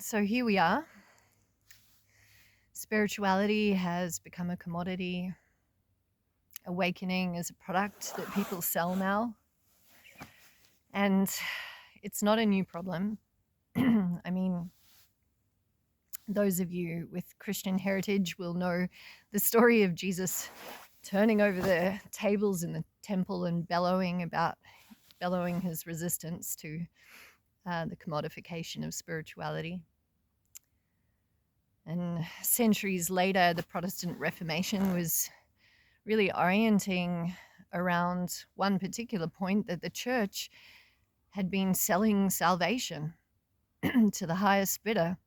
So here we are. Spirituality has become a commodity. Awakening is a product that people sell now. And it's not a new problem. I mean, those of you with Christian heritage will know the story of Jesus turning over the tables in the temple and bellowing his resistance to the commodification of spirituality. And centuries later, the Protestant Reformation was really orienting around one particular point, that the church had been selling salvation to the highest bidder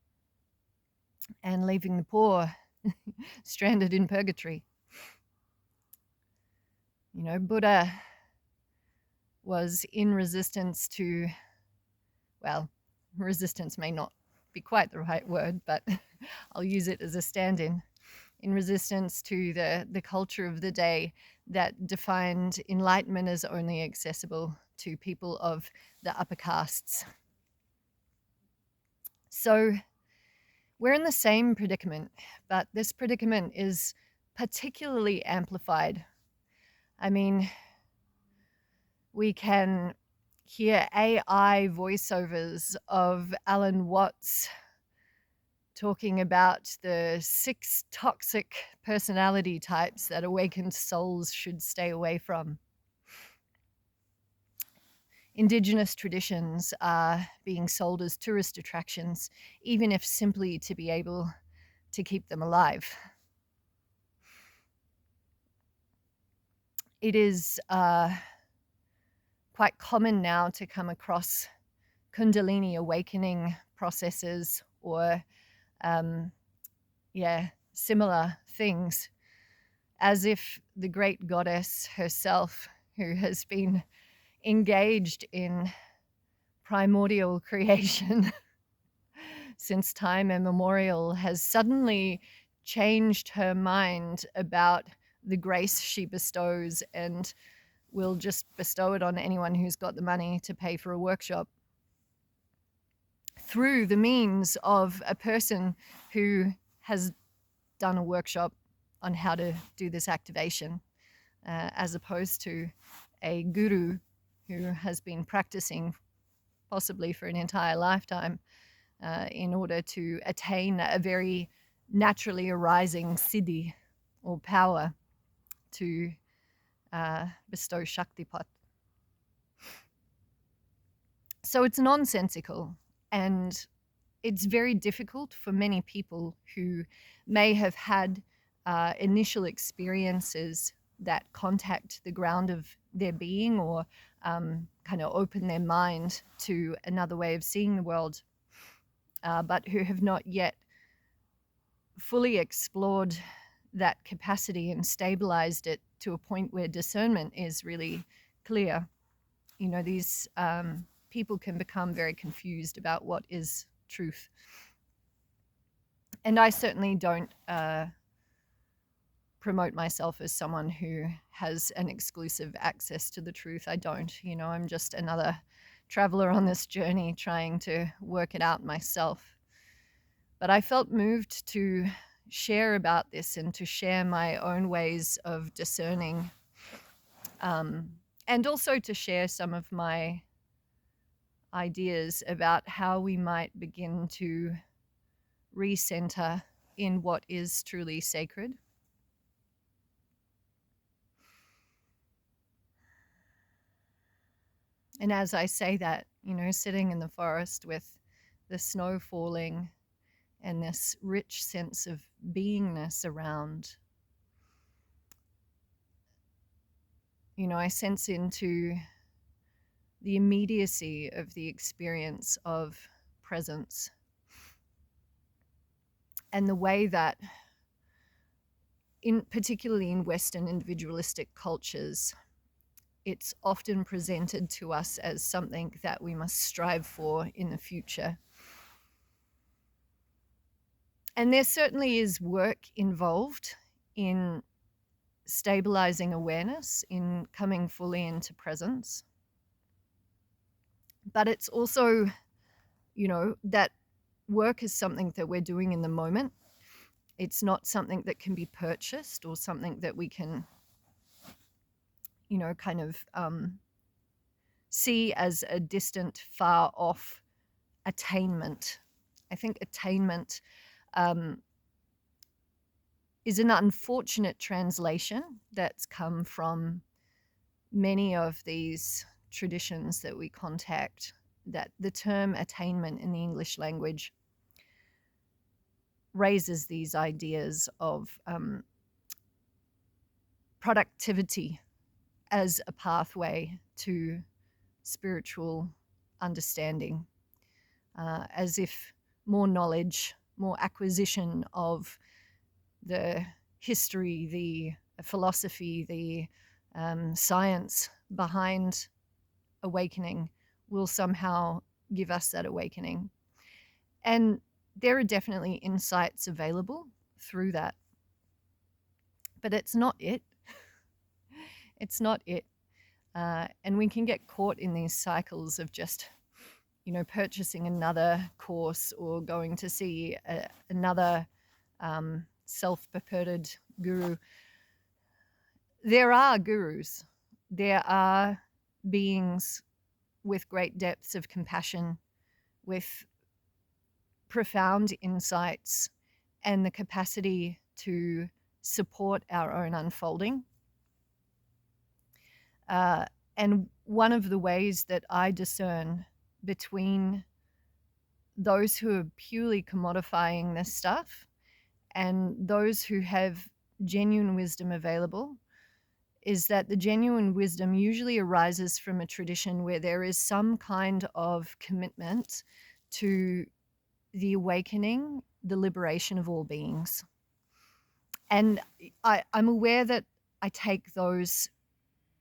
and leaving the poor stranded in purgatory. You know, Buddha was in resistance to, well, resistance may not be quite the right word, but I'll use it as a stand-in resistance to the culture of the day that defined enlightenment as only accessible to people of the upper castes. So we're in the same predicament, but this predicament is particularly amplified. I mean, we can hear AI voiceovers of Alan Watts talking about the 6 toxic personality types that awakened souls should stay away from. Indigenous traditions are being sold as tourist attractions, even if simply to be able to keep them alive. It is quite common now to come across Kundalini awakening processes or similar things, as if the great goddess herself, who has been engaged in primordial creation since time immemorial, has suddenly changed her mind about the grace she bestows and will just bestow it on anyone who's got the money to pay for a workshop, through the means of a person who has done a workshop on how to do this activation, as opposed to a guru who has been practicing possibly for an entire lifetime in order to attain a very naturally arising siddhi or power to bestow Shaktipat. So it's nonsensical, and it's very difficult for many people who may have had initial experiences that contact the ground of their being or kind of open their mind to another way of seeing the world, but who have not yet fully explored that capacity and stabilized it to a point where discernment is really clear. You know, these people can become very confused about what is truth. And I certainly don't promote myself as someone who has an exclusive access to the truth. I don't. You know, I'm just another traveler on this journey trying to work it out myself. But I felt moved to share about this and to share my own ways of discerning, and also to share some of my ideas about how we might begin to recenter in what is truly sacred. And as I say that, you know, sitting in the forest with the snow falling and this rich sense of beingness around, you know, I sense into the immediacy of the experience of presence and the way that, particularly in Western individualistic cultures, it's often presented to us as something that we must strive for in the future. And there certainly is work involved in stabilizing awareness, in coming fully into presence. But it's also, you know, that work is something that we're doing in the moment. It's not something that can be purchased or something that we can, kind of see as a distant, far off attainment. I think attainment is an unfortunate translation that's come from many of these traditions that we contact, that the term attainment in the English language raises these ideas of productivity as a pathway to spiritual understanding, as if more knowledge, more acquisition of the history, the philosophy, the science behind awakening will somehow give us that awakening. And there are definitely insights available through that. But it's not it. It's not it. And we can get caught in these cycles of just, purchasing another course or going to see another self-purported guru. There are gurus. There are beings with great depths of compassion, with profound insights, and the capacity to support our own unfolding. And one of the ways that I discern between those who are purely commodifying this stuff and those who have genuine wisdom available is that the genuine wisdom usually arises from a tradition where there is some kind of commitment to the awakening, the liberation of all beings. And I'm aware that I take those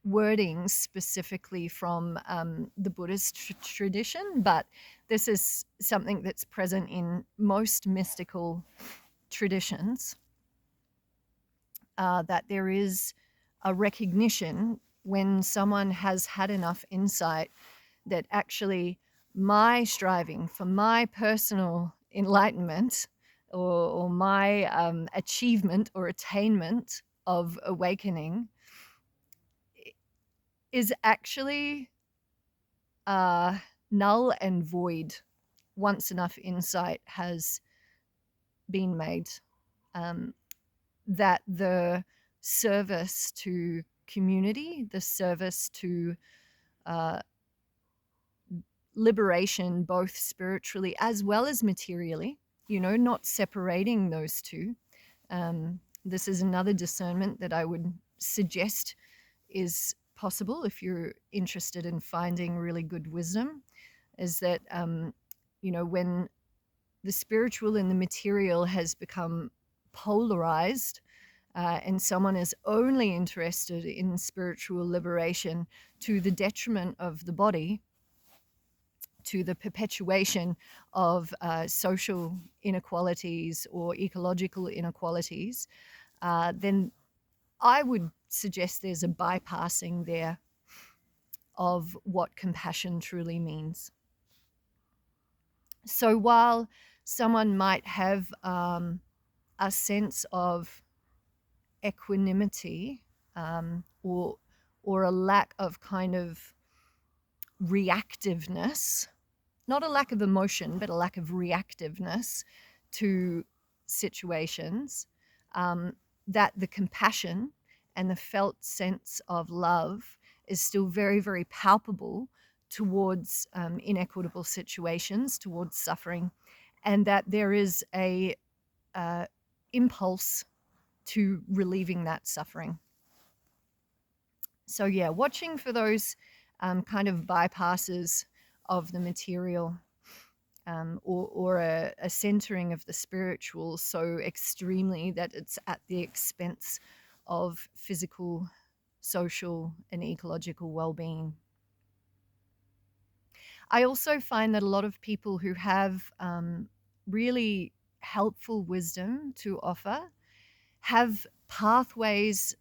wordings specifically from the Buddhist tradition, but this is something that's present in most mystical traditions, that there is a recognition when someone has had enough insight that actually my striving for my personal enlightenment or my achievement or attainment of awakening is actually null and void once enough insight has been made. That the service to community, the service to liberation, both spiritually as well as materially, not separating those two. This is another discernment that I would suggest is possible if you're interested in finding really good wisdom, is that, when the spiritual and the material has become polarized, and someone is only interested in spiritual liberation to the detriment of the body, to the perpetuation of social inequalities or ecological inequalities, then I would suggest there's a bypassing there of what compassion truly means. So while someone might have a sense of equanimity, or a lack of kind of reactiveness, not a lack of emotion, but a lack of reactiveness to situations, that the compassion and the felt sense of love is still very, very palpable towards inequitable situations, towards suffering, and that there is a impulse to relieving that suffering. So yeah, watching for those kind of bypasses of the material, or a centering of the spiritual so extremely that it's at the expense of physical, social, and ecological well-being. I also find that a lot of people who have really helpful wisdom to offer have pathways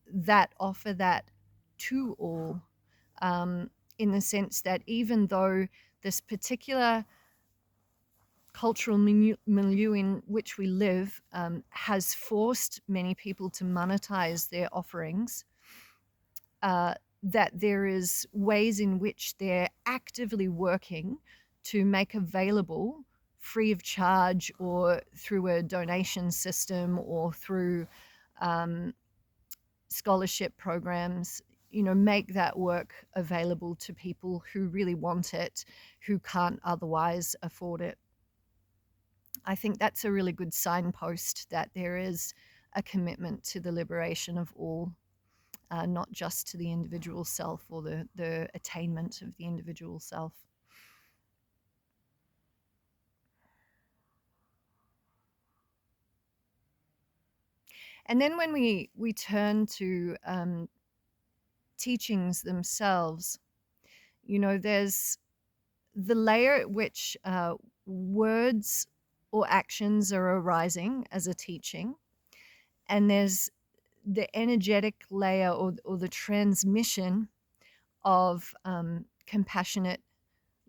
that offer that to all, in the sense that even though this particular cultural milieu in which we live has forced many people to monetize their offerings, that there is ways in which they're actively working to make available free of charge or through a donation system or through scholarship programs, make that work available to people who really want it, who can't otherwise afford it. I think that's a really good signpost that there is a commitment to the liberation of all, not just to the individual self or the attainment of the individual self. And then when we turn to teachings themselves, there's the layer at which words or actions are arising as a teaching, and there's the energetic layer or the transmission of compassionate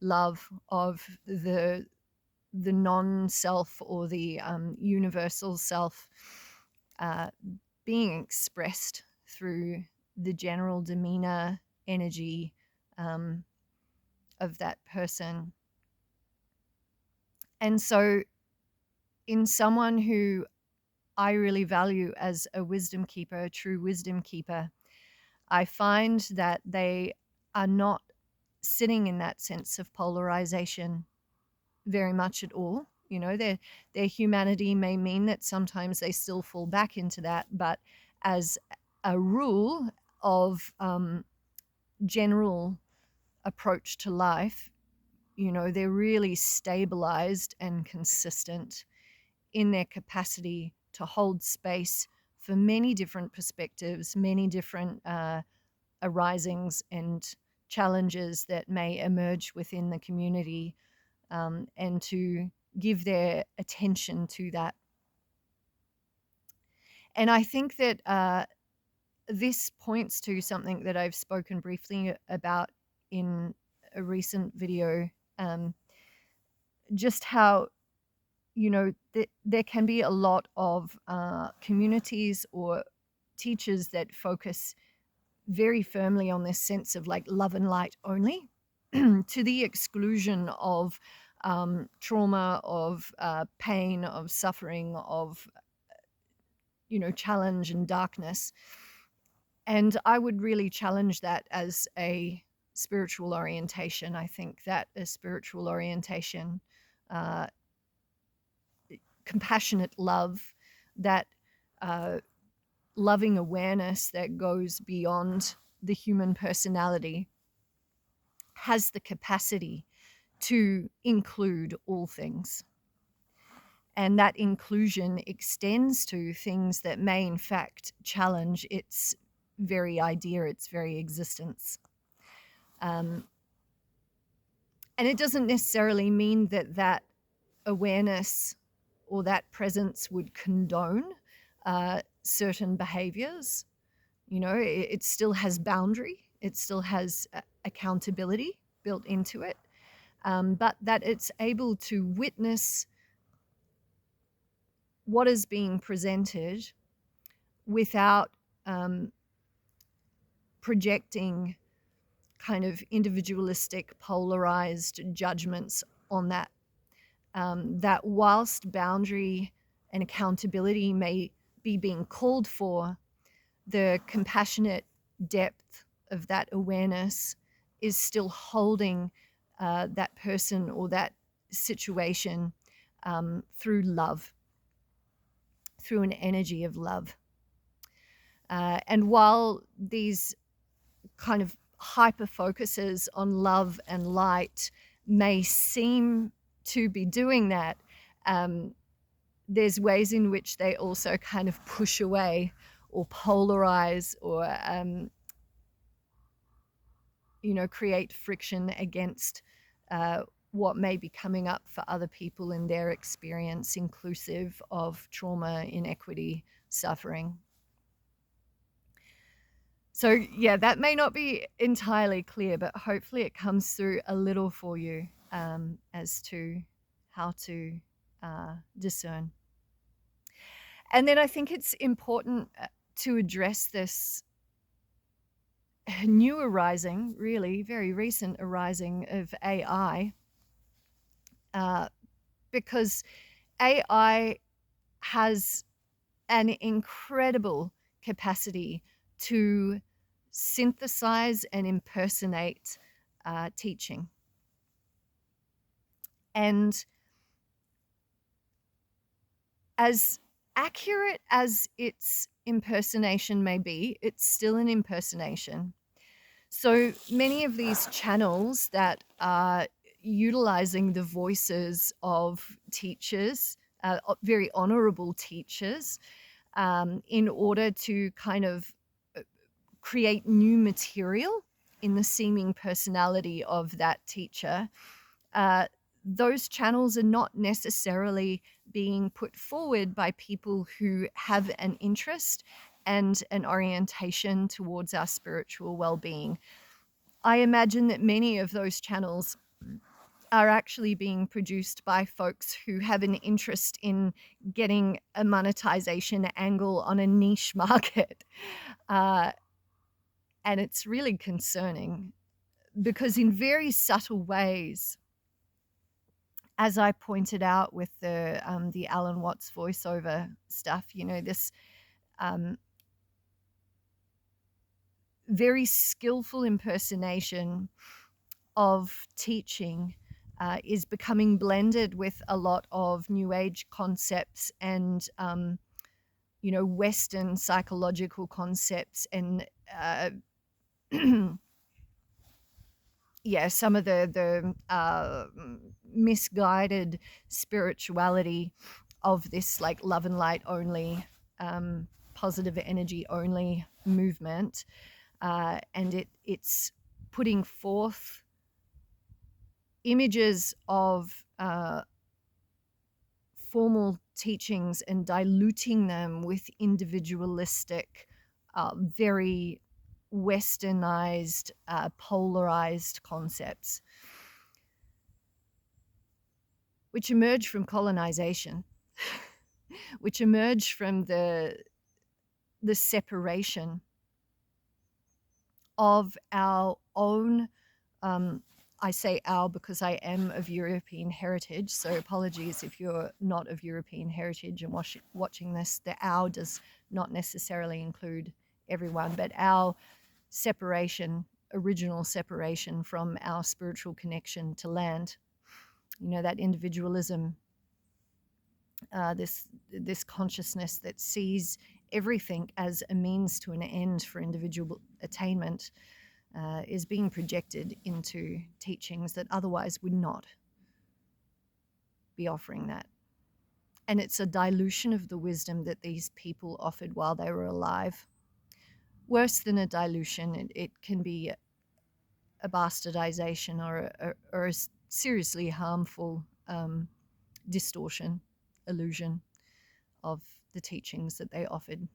love, of the non-self or the universal self being expressed through the general demeanor, energy of that person. And so in someone who I really value as a wisdom keeper, a true wisdom keeper, I find that they are not sitting in that sense of polarization very much at all. Their humanity may mean that sometimes they still fall back into that, but as a rule of general approach to life, they're really stabilized and consistent in their capacity to hold space for many different perspectives, many different arisings and challenges that may emerge within the community, and to give their attention to that. And I think that this points to something that I've spoken briefly about in a recent video, just how there can be a lot of communities or teachers that focus very firmly on this sense of like love and light only, to the exclusion of trauma, of pain, of suffering, of challenge and darkness. And I would really challenge that as a spiritual orientation. I think that a spiritual orientation, compassionate love, that loving awareness that goes beyond the human personality, has the capacity to include all things. And that inclusion extends to things that may in fact challenge its very idea, its very existence. And it doesn't necessarily mean that that awareness or that presence would condone certain behaviors. It still has boundary, it still has accountability built into it, but that it's able to witness what is being presented without projecting kind of individualistic, polarized judgments on that. That whilst boundary and accountability may be being called for, the compassionate depth of that awareness is still holding that person or that situation through love, through an energy of love. And while these kind of hyper focuses on love and light may seem to be doing that, there's ways in which they also kind of push away or polarize or create friction against what may be coming up for other people in their experience, inclusive of trauma, inequity, suffering. So yeah, that may not be entirely clear, but hopefully it comes through a little for you as to how to discern. And then I think it's important to address this new arising, really very recent arising of AI, because AI has an incredible capacity to synthesize and impersonate teaching. And as accurate as its impersonation may be, it's still an impersonation. So many of these channels that are utilizing the voices of teachers, very honorable teachers, in order to kind of create new material in the seeming personality of that teacher, those channels are not necessarily being put forward by people who have an interest and an orientation towards our spiritual well-being. I imagine that many of those channels are actually being produced by folks who have an interest in getting a monetization angle on a niche market. And it's really concerning because in very subtle ways, as I pointed out with the Alan Watts voiceover stuff, this very skillful impersonation of teaching is becoming blended with a lot of New Age concepts and Western psychological concepts and some of the misguided spirituality of this like love and light only, positive energy only movement, and it's putting forth images of formal teachings and diluting them with individualistic, very westernized, polarized concepts, which emerge from colonization, which emerge from the separation of our own, I say our because I am of European heritage, so apologies if you're not of European heritage and watching this. The our does not necessarily include everyone, but our separation, original separation from our spiritual connection to land, that individualism, this consciousness that sees everything as a means to an end for individual attainment, is being projected into teachings that otherwise would not be offering that. And it's a dilution of the wisdom that these people offered while they were alive. Worse than a dilution, it can be a bastardization or a seriously harmful distortion, illusion of the teachings that they offered.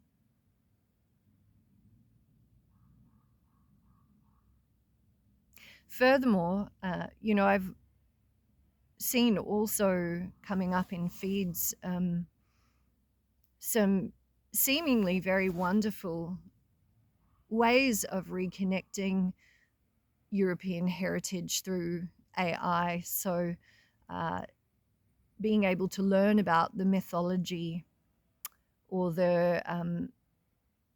Furthermore, I've seen also coming up in feeds some seemingly very wonderful ways of reconnecting European heritage through AI. So being able to learn about the mythology or the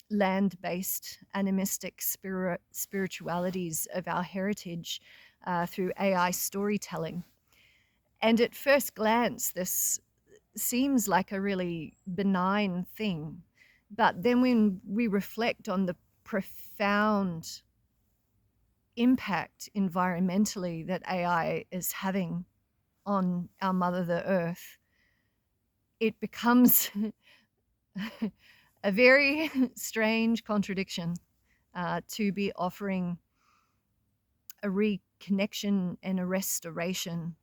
land-based animistic spiritualities of our heritage through AI storytelling. And at first glance, this seems like a really benign thing. But then when we reflect on the profound impact environmentally that AI is having on our mother, the earth, it becomes a very strange contradiction to be offering a reconnection and a restoration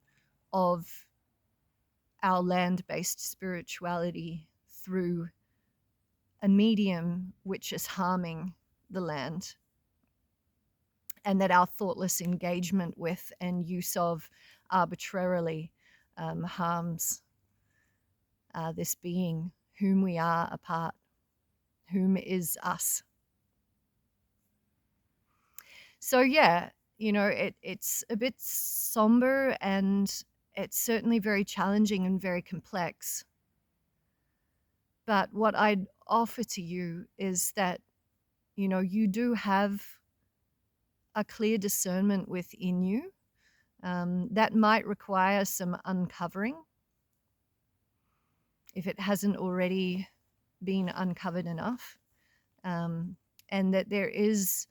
of our land-based spirituality through a medium which is harming the land, and that our thoughtless engagement with and use of arbitrarily harms this being whom we are a part, whom is us. So yeah, it's a bit somber, and it's certainly very challenging and very complex. But what I'd offer to you is that, you do have a clear discernment within you that might require some uncovering if it hasn't already been uncovered enough. And that there is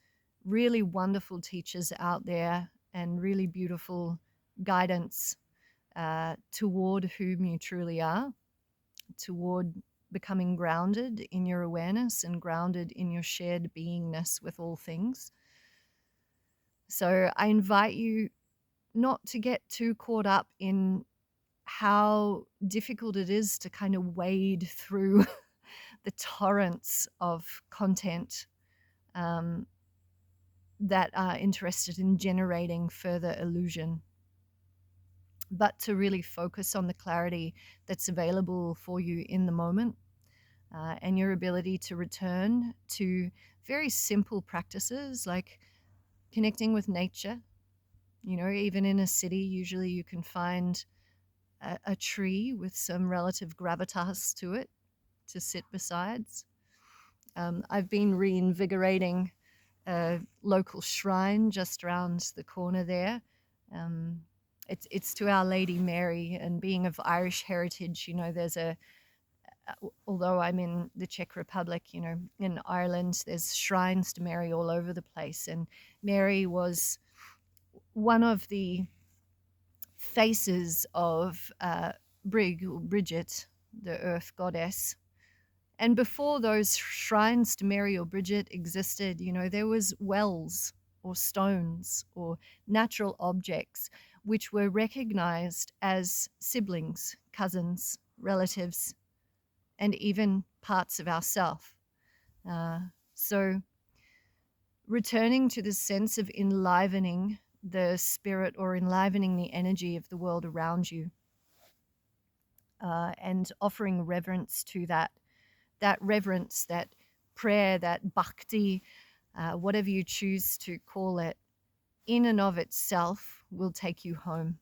really wonderful teachers out there and really beautiful guidance toward whom you truly are, toward becoming grounded in your awareness and grounded in your shared beingness with all things. So I invite you not to get too caught up in how difficult it is to kind of wade through the torrents of content that are interested in generating further illusion, but to really focus on the clarity that's available for you in the moment, and your ability to return to very simple practices like connecting with nature. Even in a city, usually you can find a tree with some relative gravitas to it to sit besides. I've been reinvigorating a local shrine just around the corner there. It's to Our Lady Mary, and being of Irish heritage, there's although I'm in the Czech Republic, in Ireland, there's shrines to Mary all over the place. And Mary was one of the faces of Bridget, the earth goddess. And before those shrines to Mary or Bridget existed, there was wells or stones or natural objects which were recognized as siblings, cousins, relatives, and even parts of ourself. So returning to the sense of enlivening the spirit or enlivening the energy of the world around you, and offering reverence to that reverence, that prayer, that bhakti, whatever you choose to call it, in and of itself will take you home.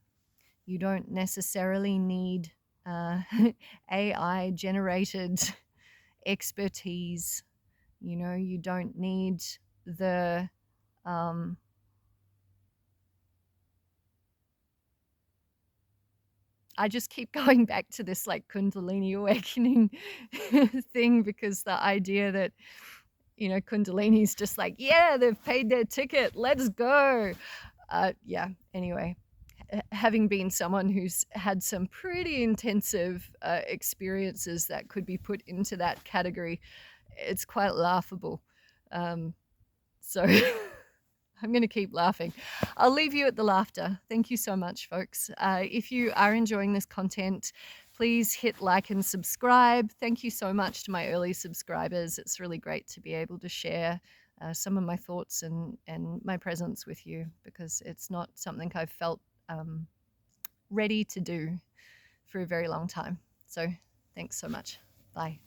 You don't necessarily need AI generated expertise. You don't need the I just keep going back to this like Kundalini awakening thing, because the idea that, Kundalini's just like, yeah, they've paid their ticket, let's go. Yeah, anyway, having been someone who's had some pretty intensive experiences that could be put into that category, it's quite laughable. So I'm going to keep laughing. I'll leave you at the laughter. Thank you so much, folks. If you are enjoying this content, please hit like and subscribe. Thank you so much to my early subscribers. It's really great to be able to share some of my thoughts and my presence with you, because it's not something I've felt ready to do for a very long time. So thanks so much. Bye.